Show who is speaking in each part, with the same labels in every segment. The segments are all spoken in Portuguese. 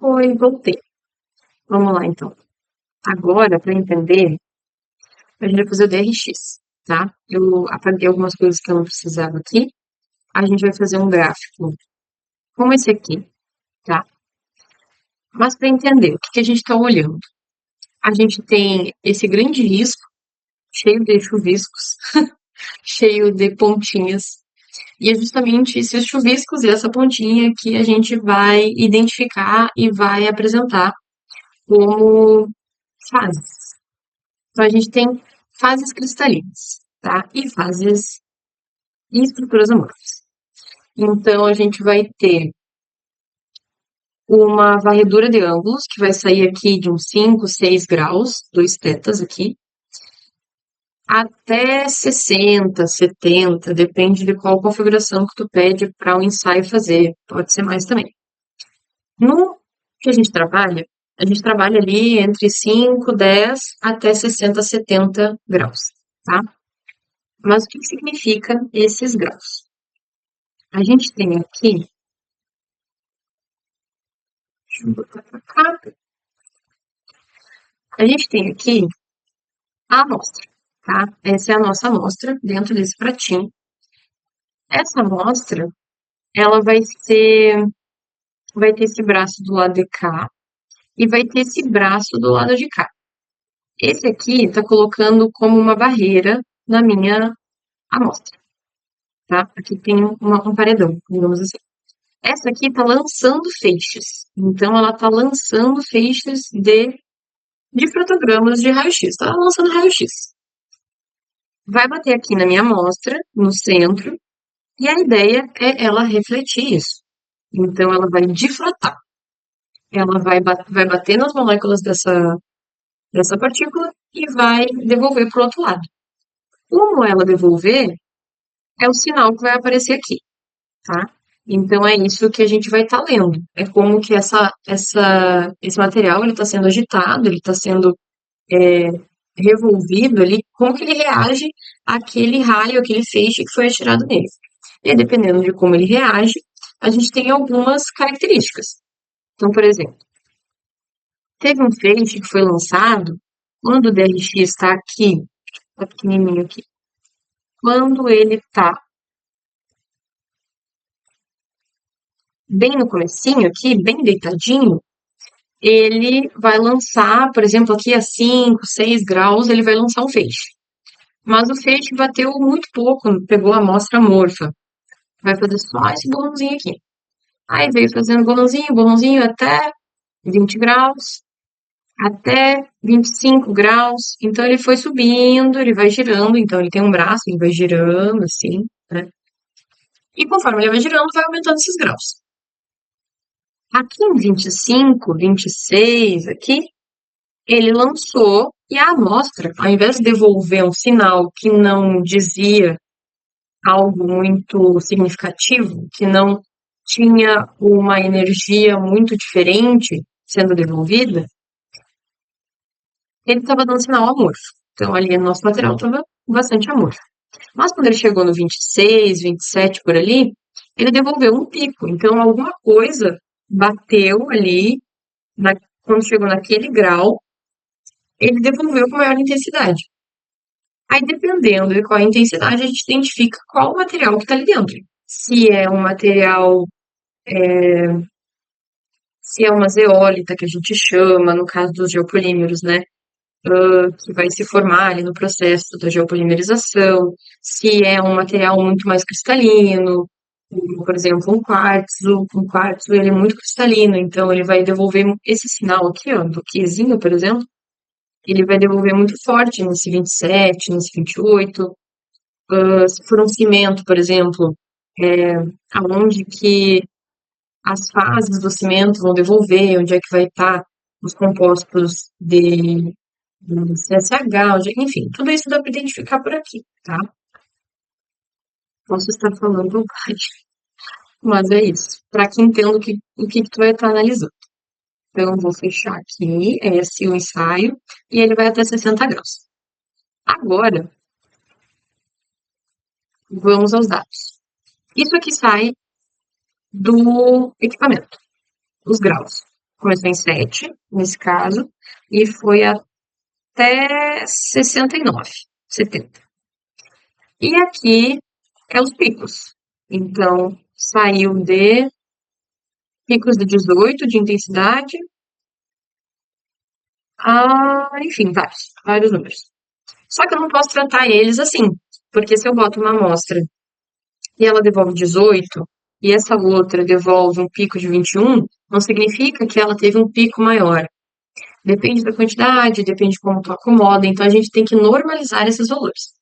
Speaker 1: Oi, voltei. Vamos lá, então. Agora, para entender, a gente vai fazer o DRX, tá? Eu apaguei algumas coisas que eu não precisava aqui. A gente vai fazer um gráfico como esse aqui, tá? Mas para entender, o que que a gente está olhando? A gente tem esse grande risco, cheio de chuviscos, cheio de pontinhas. E é justamente esses chuviscos e essa pontinha que a gente vai identificar e vai apresentar como fases. Então, a gente tem fases cristalinas, tá? E fases e estruturas amorfas. Então, a gente vai ter uma varredura de ângulos, que vai sair aqui de uns 5, 6 graus, 2 tetas aqui, até 60, 70, depende de qual configuração que tu pede para o ensaio fazer, pode ser mais também. No que a gente trabalha ali entre 5, 10 até 60, 70 graus, tá? Mas o que significa esses graus? A gente tem aqui, deixa eu botar pra cá, a gente tem aqui a amostra, tá? Essa é a nossa amostra dentro desse pratinho. Essa amostra, ela vai ter esse braço do lado de cá e vai ter esse braço do lado de cá. Esse aqui tá colocando como uma barreira na minha amostra, tá? Aqui tem um paredão, digamos assim. Essa aqui tá lançando feixes. Então, ela tá lançando feixes de fotogramas de raio-x. Tá lançando raio-x. Vai bater aqui na minha amostra, no centro, e a ideia é ela refletir isso. Então, ela vai difratar. Ela vai bater nas moléculas dessa partícula e vai devolver para o outro lado. Como ela devolver, é o sinal que vai aparecer aqui, tá? Então, é isso que a gente vai estar lendo. É como que esse material está sendo agitado, ele está sendo revolvido ali, como que ele reage àquele raio, àquele feixe que foi atirado nele. E aí, dependendo de como ele reage, a gente tem algumas características. Então, por exemplo, teve um feixe que foi lançado, quando o DRX está aqui, está pequenininho aqui, quando ele está bem no comecinho aqui, bem deitadinho, ele vai lançar, por exemplo, aqui a 5, 6 graus, ele vai lançar um feixe. Mas o feixe bateu muito pouco, pegou a amostra amorfa. Vai fazer só esse balãozinho aqui. Aí veio fazendo balãozinho até 20 graus, até 25 graus. Então ele foi subindo, ele vai girando. Então ele tem um braço, ele vai girando assim, né? E conforme ele vai girando, vai aumentando esses graus. Aqui em 25, 26, aqui, ele lançou e a amostra, ao invés de devolver um sinal que não dizia algo muito significativo, que não tinha uma energia muito diferente sendo devolvida, ele estava dando sinal amorfo. Então, ali no nosso material estava bastante amorfo. Mas quando ele chegou no 26, 27 por ali, ele devolveu um pico. Então, alguma coisa bateu ali, na, quando chegou naquele grau, ele devolveu com maior intensidade. Aí, dependendo de qual é a intensidade, a gente identifica qual o material que está ali dentro. Se é um material, se é uma zeólita, que a gente chama, no caso dos geopolímeros, né? Que vai se formar ali no processo da geopolimerização, se é um material muito mais cristalino, por exemplo, um quartzo ele é muito cristalino, então ele vai devolver esse sinal aqui, ó, do Qzinho, por exemplo, ele vai devolver muito forte nesse 27, nesse 28. Se for um cimento, por exemplo, aonde que as fases do cimento vão devolver, onde é que vai estar os compostos de CSH, enfim, tudo isso dá para identificar por aqui, tá? Posso estar falando bobagem, mas é isso, para que entenda o que tu vai estar analisando. Então, eu vou fechar aqui, esse é o ensaio, e ele vai até 60 graus. Agora, vamos aos dados. Isso aqui sai do equipamento, os graus. começou em 7, nesse caso, e foi até 69, 70. E aqui é os picos. Então, saiu de picos de 18 de intensidade enfim, vários números. Só que eu não posso tratar eles assim, porque se eu boto uma amostra e ela devolve 18 e essa outra devolve um pico de 21, não significa que ela teve um pico maior. Depende da quantidade, depende de como tu acomoda, então a gente tem que normalizar esses valores.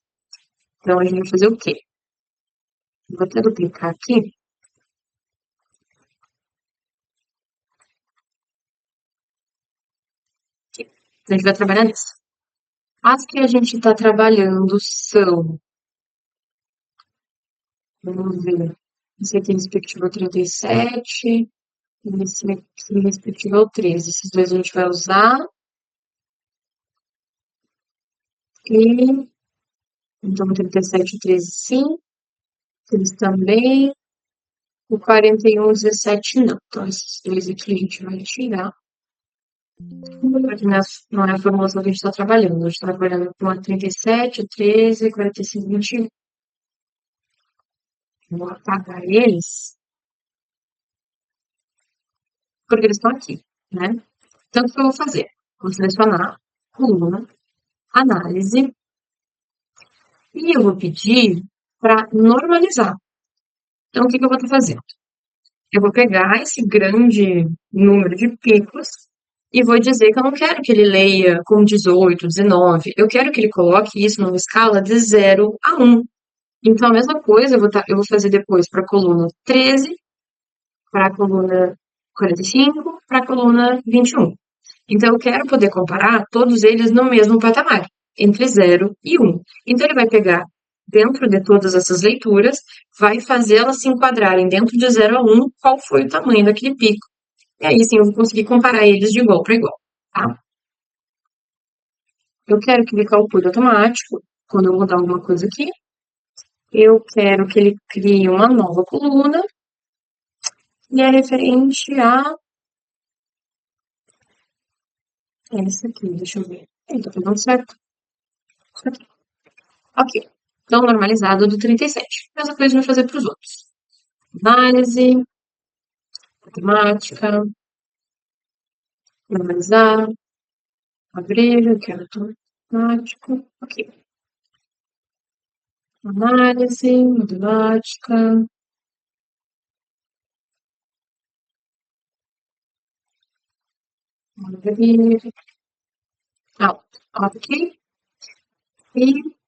Speaker 1: Então a gente vai fazer o quê? Vou até duplicar aqui. A gente vai trabalhar nisso. As que a gente está trabalhando são, vamos ver, esse aqui respectivo ao 37, e esse aqui respectivo ao 13. Esses dois a gente vai usar. E, então, o 37 e o 13 sim, eles também. O 41 e o 17 não. Então, esses dois aqui a gente vai tirar. Porque não é a formulação que a gente está trabalhando. A gente está trabalhando com a 37, 13, 45, 21. Vou apagar eles, porque eles estão aqui, né? Então, o que eu vou fazer? Vou selecionar coluna, análise, e eu vou pedir para normalizar. Então, o que eu vou estar fazendo? Eu vou pegar esse grande número de picos e vou dizer que eu não quero que ele leia com 18, 19. Eu quero que ele coloque isso numa escala de 0 a 1. Então, a mesma coisa eu vou fazer depois para a coluna 13, para a coluna 45, para a coluna 21. Então, eu quero poder comparar todos eles no mesmo patamar, entre 0 e 1. Então, ele vai pegar dentro de todas essas leituras, vai fazê-las se enquadrarem dentro de 0 a 1, qual foi o tamanho daquele pico. E aí sim eu vou conseguir comparar eles de igual para igual, tá? Eu quero que ele calcule automático, quando eu mudar alguma coisa aqui. Eu quero que ele crie uma nova coluna, e é referente a essa aqui, deixa eu ver. Tá tudo certo? Isso aqui. Ok. Então, normalizado do 37. Mesma coisa a gente vai fazer para os outros. Análise, matemática, normalizar, abrir, eu quero automático. Ok. Análise, matemática, abrir, ok. E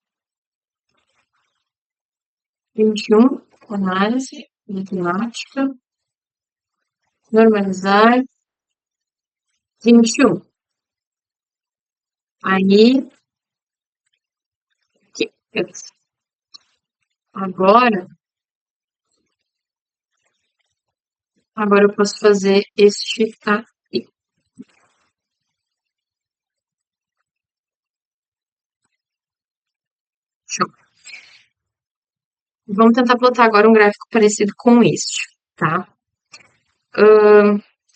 Speaker 1: 21, análise, matemática, normalizar, 21. Aí, aqui, agora, agora eu posso fazer este aqui. Show. Vamos tentar plotar agora um gráfico parecido com este, tá?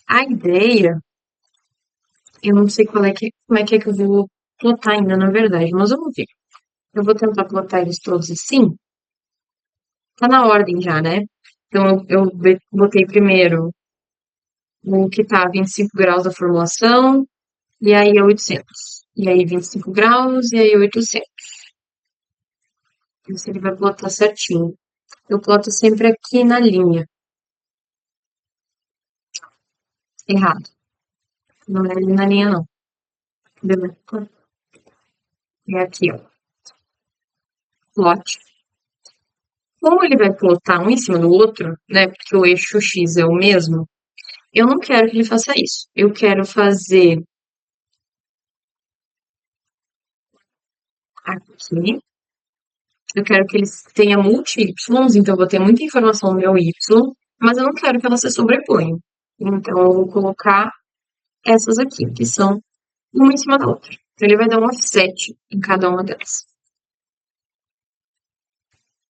Speaker 1: A ideia, eu não sei como é que eu vou plotar ainda, na verdade, mas vamos ver. Eu vou tentar plotar eles todos assim. Tá na ordem já, né? Então, eu botei primeiro o que tá a 25 graus da formulação, e aí é 800. E aí 25 graus, e aí 800. Isso ele vai plotar certinho. Eu ploto sempre aqui na linha. Errado. Não é ali na linha, não. Beleza. É aqui, ó. Plot. Como ele vai plotar um em cima do outro, né? Porque o eixo X é o mesmo, eu não quero que ele faça isso. Eu quero fazer aqui. Eu quero que ele tenha multi-Ys, então eu vou ter muita informação no meu Y, mas eu não quero que elas se sobreponham. Então eu vou colocar essas aqui, que são uma em cima da outra. Então ele vai dar um offset em cada uma delas.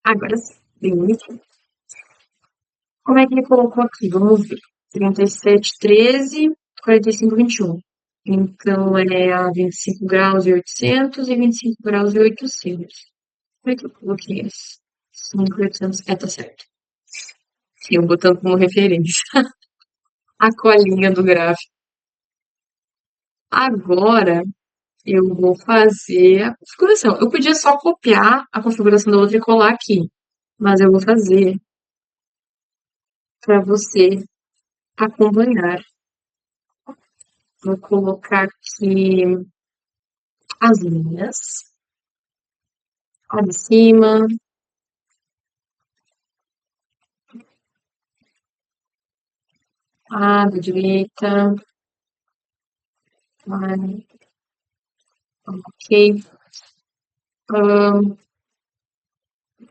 Speaker 1: Agora sim, bem bonitinho. Como é que ele colocou aqui? Vamos ver. 37, 13, 45,21. Então, é a 25 graus e 800 e 25 graus e 800. Como é que eu coloquei isso? 5,800. É, tá certo. Eu botando como referência a colinha do gráfico. Agora, eu vou fazer a configuração. Eu podia só copiar a configuração da outra e colar aqui, mas eu vou fazer para você acompanhar. Vou colocar aqui as linhas, a de cima, a da direita, vai, ok.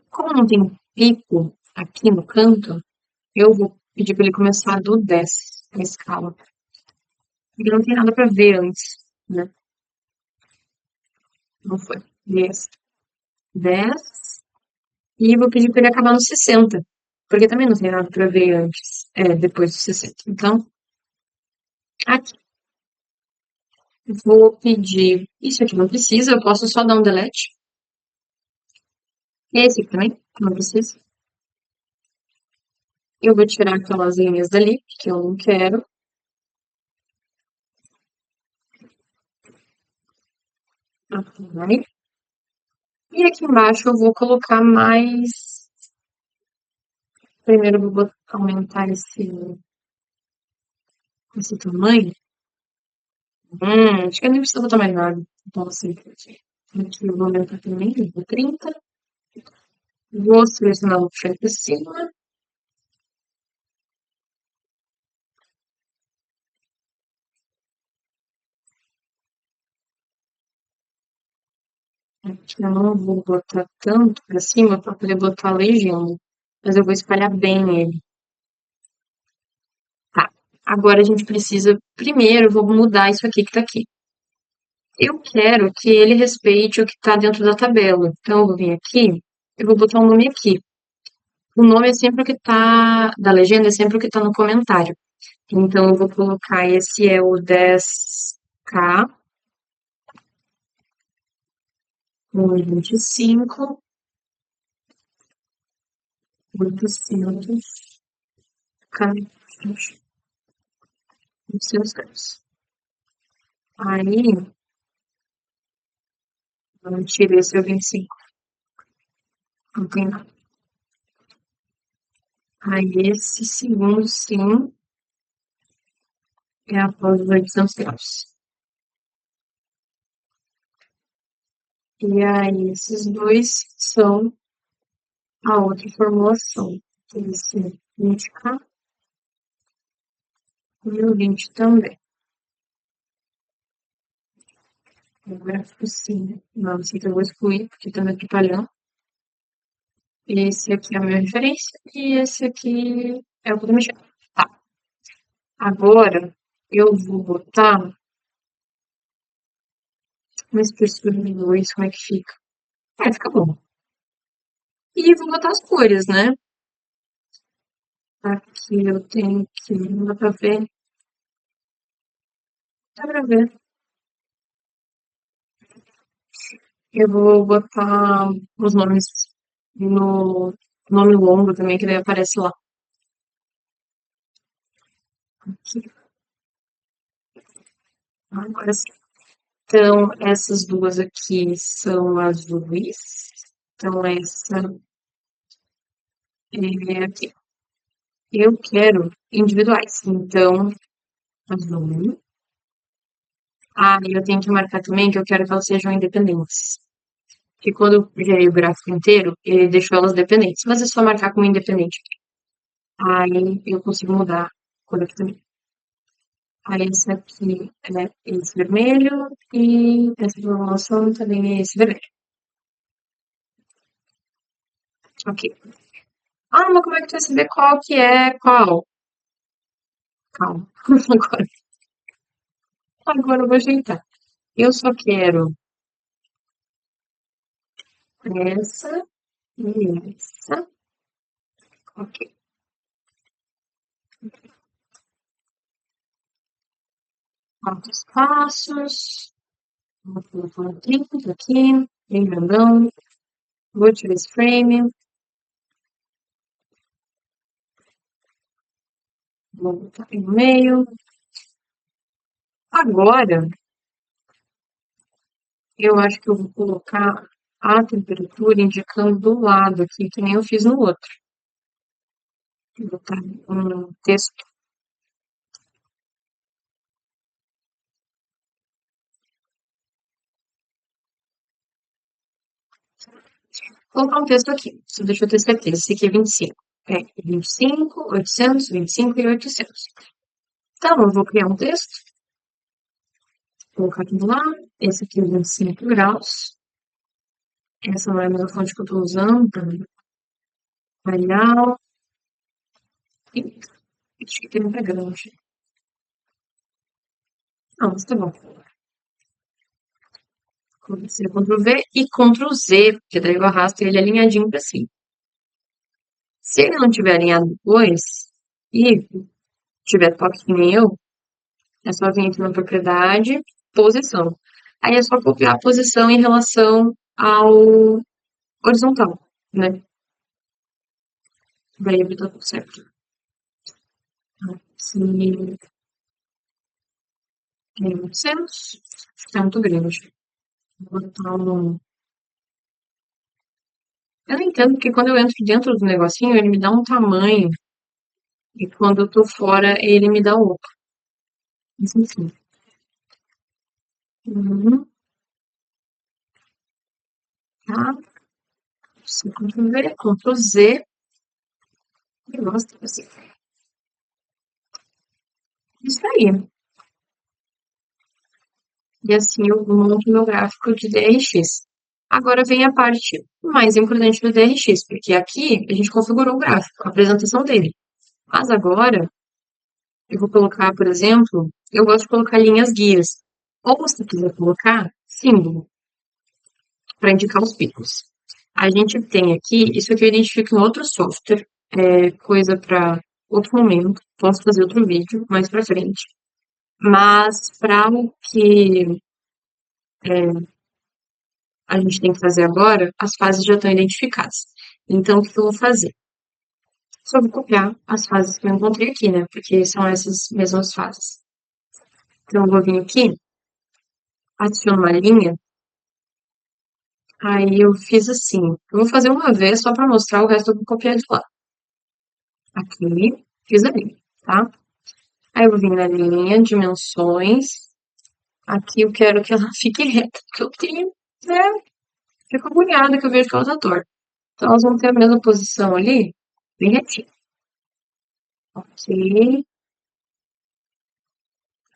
Speaker 1: Como não tem pico aqui no canto, eu vou pedir para ele começar do 10 a escala. Porque não tem nada para ver antes, né? Não foi. 10, 10. E vou pedir para ele acabar no 60. Porque também não tem nada para ver antes, depois do 60. Então, aqui. Vou pedir. Isso aqui não precisa, eu posso só dar um delete. Esse aqui também, não precisa. Eu vou tirar aquelas linhas dali, que eu não quero. Aqui. E aqui embaixo eu vou colocar mais. Primeiro eu vou aumentar esse tamanho. Acho que eu nem preciso botar mais nada. Então, assim, aqui eu vou aumentar também, eu vou 30. Vou selecionar o frente de cima. Aqui eu não vou botar tanto pra cima para poder botar a legenda. Mas eu vou espalhar bem ele. Tá. Agora a gente precisa. Primeiro, eu vou mudar isso aqui que tá aqui. Eu quero que ele respeite o que está dentro da tabela. Então, eu vou vir aqui, eu vou botar um nome aqui. O nome é sempre o que está, da legenda é sempre o que está no comentário. Então, eu vou colocar, esse é o 10K, o 25, 800K, 800 graus. Aí, eu tiro esse é o 25. Não tem nada. Aí, esse segundo, sim, é após os 800 graus. E aí, esses dois são a outra formulação. Esse 20K e o 20 também. O gráfico sim. Não, esse aqui eu vou excluir, porque tá me atrapalhando. Esse aqui é a minha referência e esse aqui é o que eu tô mexendo. Tá. Agora, eu vou botar uma espessura de luz, como é que fica? Fica bom. E vou botar as cores, né? Aqui eu tenho que. Não dá pra ver. Dá pra ver. Eu vou botar os nomes no nome longo também, que daí aparece lá. Aqui. Agora sim. Então, essas duas aqui são azuis. Então, essa é aqui. Eu quero individuais. Então, azul. Ah, e eu tenho que marcar também que eu quero que elas sejam independentes. Porque quando eu gerei o gráfico inteiro, ele deixou elas dependentes. Mas é só marcar como independente. Aí eu consigo mudar a cor aqui também. Aí esse aqui é esse vermelho e essa formulação também é esse vermelho. Ok. Ah, mas como é que tu vai saber qual que é qual? Calma. Agora eu vou ajeitar. Eu só quero essa e essa. Ok. 4 espaços. Vou colocar um 30 aqui, bem grandão. Vou tirar esse frame. Vou botar aqui no meio. Agora, eu acho que eu vou colocar a temperatura indicando do lado aqui, que nem eu fiz no outro. Vou botar um texto. Vou colocar um texto aqui. Só deixa eu ter certeza. Esse aqui é 25. É 25, 800, 25 e 800. Então, eu vou criar um texto. Vou colocar aqui do lado. Esse aqui é 25 graus. Essa não é a mesma fonte que eu estou usando. Varial. E acho que tem muita grande. Não, mas tá bom. Ctrl V e Ctrl Z, porque daí eu arrasto ele alinhadinho para cima. Se ele não tiver alinhado depois, e tiver toque que nem eu, é só vir aqui na propriedade, posição. Aí é só copiar a posição em relação ao horizontal, né? Daí vai dar tudo certo. Se é 800, é muito grande. Vou botar um... Eu não entendo, porque quando eu entro dentro do negocinho, ele me dá um tamanho, e quando eu tô fora, ele me dá outro. Mas enfim. Uhum, tá? Ctrl V, Ctrl Z, e mostra assim. Isso aí. E assim eu monto meu gráfico de DRX. Agora vem a parte mais importante do DRX, porque aqui a gente configurou o gráfico, a apresentação dele. Mas agora eu vou colocar, por exemplo, eu gosto de colocar linhas guias. Ou se quiser colocar símbolo para indicar os picos. A gente tem aqui, isso aqui eu identifico em outro software, é coisa para outro momento, posso fazer outro vídeo mais para frente. Mas para o que a gente tem que fazer agora, as fases já estão identificadas. Então, o que eu vou fazer? Só vou copiar as fases que eu encontrei aqui, né? Porque são essas mesmas fases. Então, eu vou vir aqui, adiciono uma linha, aí eu fiz assim. Eu vou fazer uma vez só para mostrar, o resto eu vou copiar de lá. Aqui, fiz ali, tá? Aí eu vou vir na linha, dimensões. Aqui eu quero que ela fique reta, porque eu tenho, né? Fico agoniada que eu vejo que ela tá torta. Então, elas vão ter a mesma posição ali, bem retinha. Ok,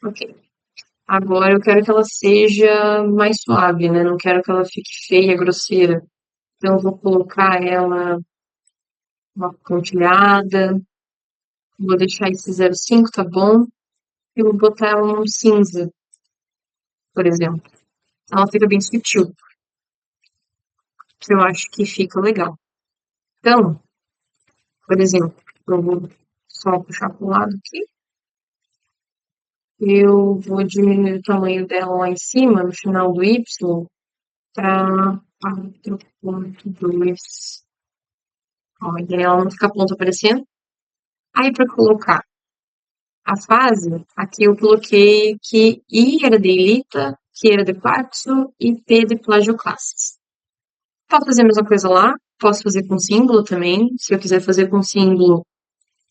Speaker 1: ok. Agora eu quero que ela seja mais suave, né? Não quero que ela fique feia, grosseira. Então, eu vou colocar ela uma pontilhada. Vou deixar esse 0,5, tá bom? E vou botar ela num cinza, por exemplo. Ela fica bem sutil, que eu acho que fica legal. Então, por exemplo, eu vou só puxar para o lado aqui. Eu vou diminuir o tamanho dela lá em cima, no final do Y, para 4,2. Ó, e aí ela não fica a ponta aparecendo. Aí, para colocar a fase, aqui eu coloquei que I era de Ilita, Q era de quartzo e P de plagioclastes. Posso fazer a mesma coisa lá, posso fazer com símbolo também. Se eu quiser fazer com símbolo,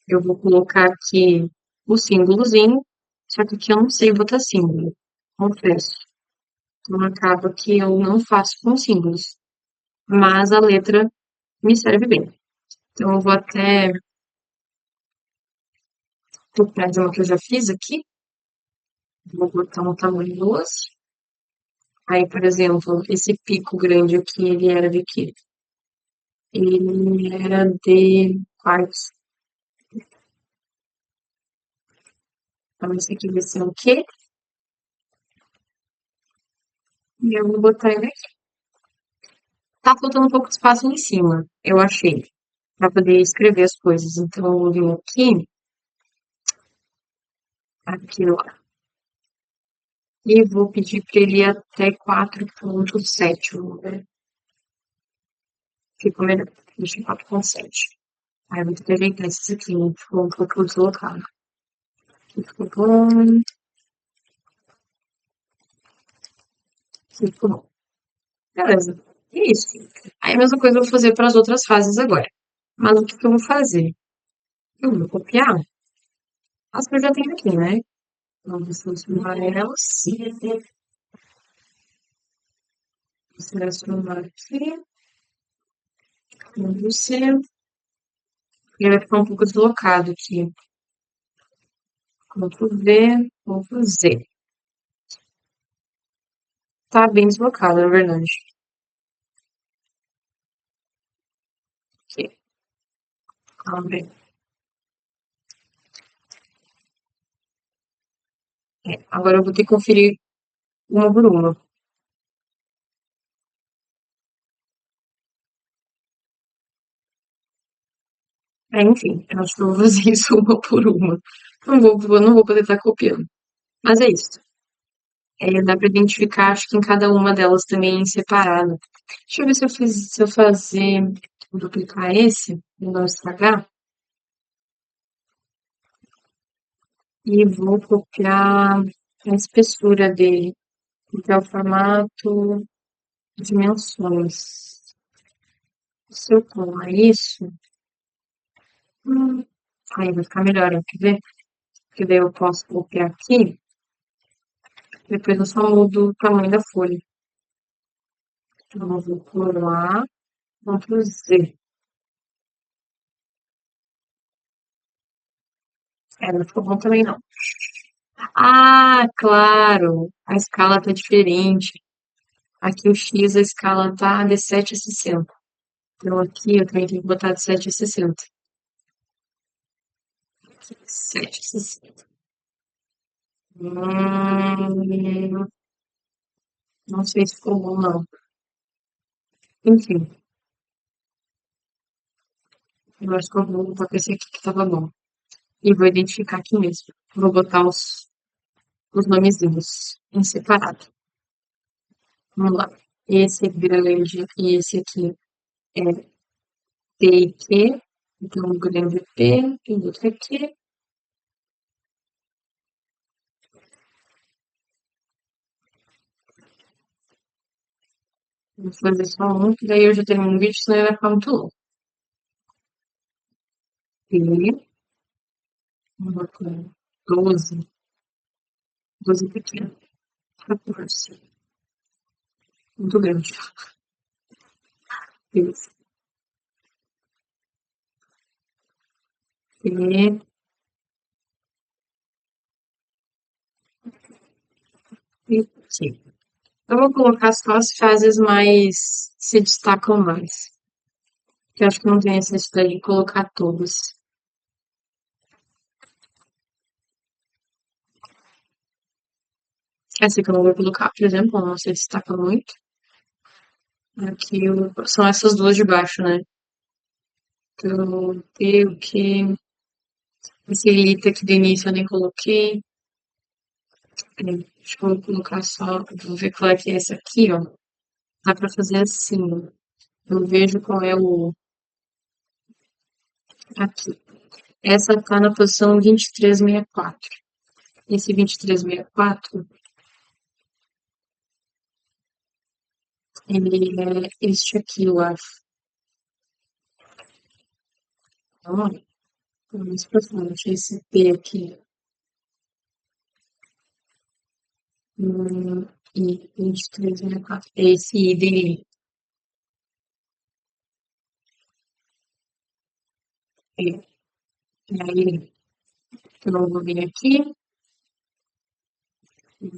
Speaker 1: eu vou colocar aqui o símbolozinho, só que aqui eu não sei botar símbolo, confesso. Então acaba que eu não faço com símbolos, mas a letra me serve bem. Então eu vou até copiar de uma que eu já fiz aqui, vou botar um tamanho 12. Aí, por exemplo, esse pico grande aqui, ele era de quê? Ele era de quartzo. Então, esse aqui vai ser o quê? E eu vou botar ele aqui. Tá faltando um pouco de espaço em cima, eu achei, para poder escrever as coisas. Então, eu vou vir aqui, aqui lá. E vou pedir para ele ir até 4,7. Vamos ver. Ficou melhor. Deixa em 4,7. Aí eu vou ter que ajeitar esses aqui, né? Ficou um pouco deslocado. Aqui ficou bom. Aqui ficou bom. Beleza. E é isso. Aí a mesma coisa eu vou fazer para as outras fases agora. Mas o que que eu vou fazer? Eu vou copiar as que eu já tenho aqui, né? Então, vou selecionar elas. Vou selecionar aqui. Ctrl C. Ele vai ficar um pouco deslocado aqui. Ctrl V, Ctrl Z. Tá bem deslocado, na verdade. Aqui. Abre. Agora eu vou ter que conferir uma por uma. Enfim, eu acho que eu vou fazer isso uma por uma. Não vou poder estar copiando. Mas é isso. Dá para identificar, acho que em cada uma delas também separado. Deixa eu ver se eu fazer, vou duplicar esse, e não estragar, e vou copiar a espessura dele, que é o formato dimensões. Se eu colar isso, aí vai ficar melhor, ó, quer ver? Porque daí eu posso copiar aqui, depois eu só mudo o tamanho da folha. Então, eu vou colar, Ctrl Z. Não ficou bom também não. Ah, claro! A escala tá diferente. Aqui o X, a escala tá de 7 a 60. Então aqui eu também tenho que botar de 7 a 60. 7 a 60. Não sei se ficou bom, não. Enfim, eu acho que eu vou botar esse aqui que tava bom. E vou identificar aqui mesmo. Vou botar os nomezinhos em separado. Vamos lá. Esse é grande e esse aqui é P e Q. Então, o grande P e o outro é Q. Vou fazer só um, que daí eu já termino o vídeo, senão ele vai ficar muito longo. P, vou botar 12. 12 pequeno. 14. Muito grande. Esse. P, e Q. Eu vou colocar só as frases mais se destacam mais. Que eu acho que não tem necessidade de colocar todas. Essa que eu não vou colocar, por exemplo, não se destaca muito. Aqui são essas duas de baixo, né? Então, P, o que. Esse item aqui do início eu nem coloquei. Deixa eu colocar só. Vou ver qual é que é esse aqui, ó. Dá pra fazer assim, ó. Eu vejo qual é o. Aqui. Essa tá na posição 2364. Esse 2364, ele é este aqui, eu acho. Então, mais pra frente, esse P aqui. E 2364. É esse I dele. É. E aí, eu não vou vir aqui,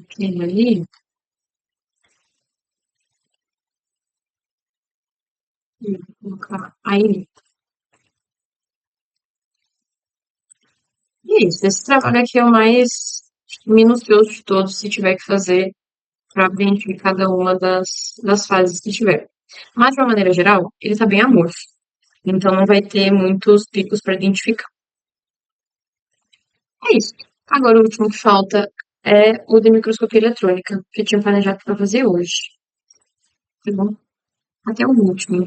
Speaker 1: clico ali, e vou colocar aí. E é isso. Esse trabalho aqui é o mais minucioso de todos, se tiver que fazer para preencher cada uma das fases que tiver. Mas, de uma maneira geral, ele está bem amorfo. Então, não vai ter muitos picos para identificar. É isso. Agora, o último que falta É o de microscopia eletrônica, que eu tinha planejado para fazer hoje. Tá bom? Até o último.